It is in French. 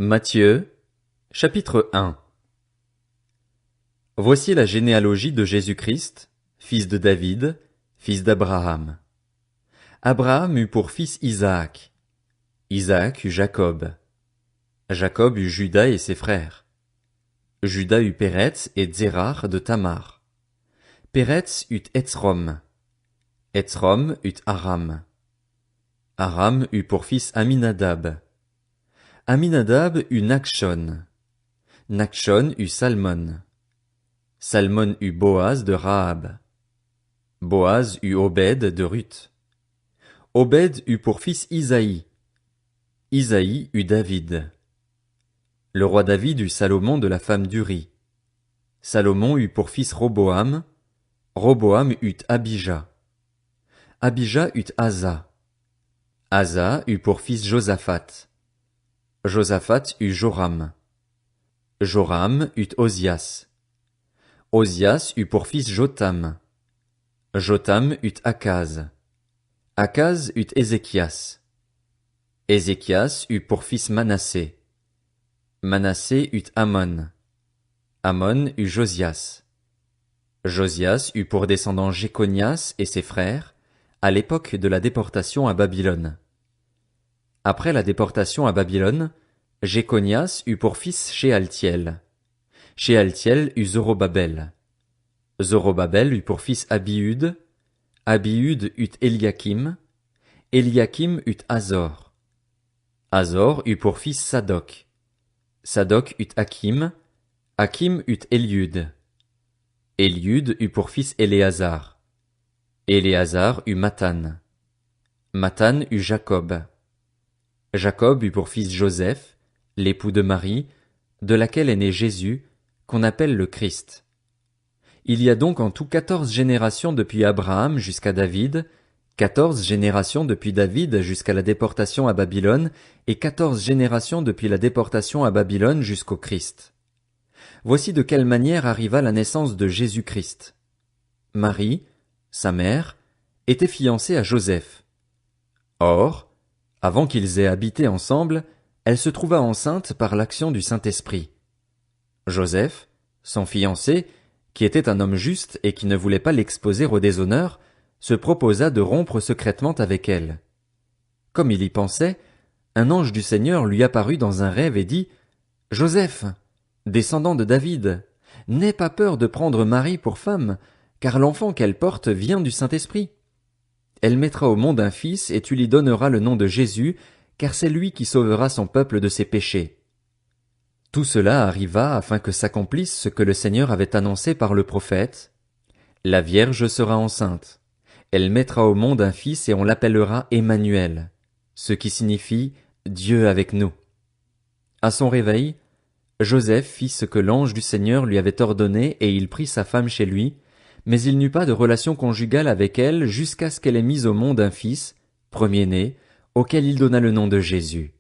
Matthieu, chapitre 1. Voici la généalogie de Jésus-Christ, fils de David, fils d'Abraham. Abraham eut pour fils Isaac. Isaac eut Jacob. Jacob eut Juda et ses frères. Juda eut Péretz et Zérar de Tamar. Péretz eut Hetsrom. Hetsrom eut Aram. Aram eut pour fils Aminadab. Aminadab eut Nachshon. Nachshon eut Salmon. Salmon eut Boaz de Rahab. Boaz eut Obed de Ruth. Obed eut pour fils Isaïe. Isaïe eut David. Le roi David eut Salomon de la femme d'Uri. Salomon eut pour fils Roboam. Roboam eut Abijah. Abijah eut Asa. Asa eut pour fils Josaphat. Josaphat eut Joram. Joram eut Ozias. Ozias eut pour fils Jotham. Jotham eut Akaz. Akaz eut Ézéchias. Ézéchias eut pour fils Manassé. Manassé eut Amon. Amon eut Josias. Josias eut pour descendant Jéconias et ses frères, à l'époque de la déportation à Babylone. Après la déportation à Babylone, Jéconias eut pour fils Shealtiel. Shealtiel eut Zorobabel. Zorobabel eut pour fils Abiud. Abiud eut Eliakim. Eliakim eut Azor. Azor eut pour fils Sadoc. Sadoc eut Hakim. Hakim eut Eliud. Eliud eut pour fils Éléazar. Éléazar eut Mathan. Mathan eut Jacob. Jacob eut pour fils Joseph, l'époux de Marie, de laquelle est né Jésus, qu'on appelle le Christ. Il y a donc en tout 14 générations depuis Abraham jusqu'à David, 14 générations depuis David jusqu'à la déportation à Babylone, et 14 générations depuis la déportation à Babylone jusqu'au Christ. Voici de quelle manière arriva la naissance de Jésus-Christ. Marie, sa mère, était fiancée à Joseph. Or, avant qu'ils aient habité ensemble, elle se trouva enceinte par l'action du Saint-Esprit. Joseph, son fiancé, qui était un homme juste et qui ne voulait pas l'exposer au déshonneur, se proposa de rompre secrètement avec elle. Comme il y pensait, un ange du Seigneur lui apparut dans un rêve et dit « Joseph, descendant de David, n'aie pas peur de prendre Marie pour femme, car l'enfant qu'elle porte vient du Saint-Esprit. Elle mettra au monde un fils et tu lui donneras le nom de Jésus, car c'est lui qui sauvera son peuple de ses péchés. » Tout cela arriva afin que s'accomplisse ce que le Seigneur avait annoncé par le prophète. La Vierge sera enceinte. Elle mettra au monde un fils et on l'appellera Emmanuel, ce qui signifie Dieu avec nous. À son réveil, Joseph fit ce que l'ange du Seigneur lui avait ordonné et il prit sa femme chez lui, mais il n'eut pas de relation conjugale avec elle jusqu'à ce qu'elle ait mis au monde un fils, premier-né, auquel il donna le nom de Jésus.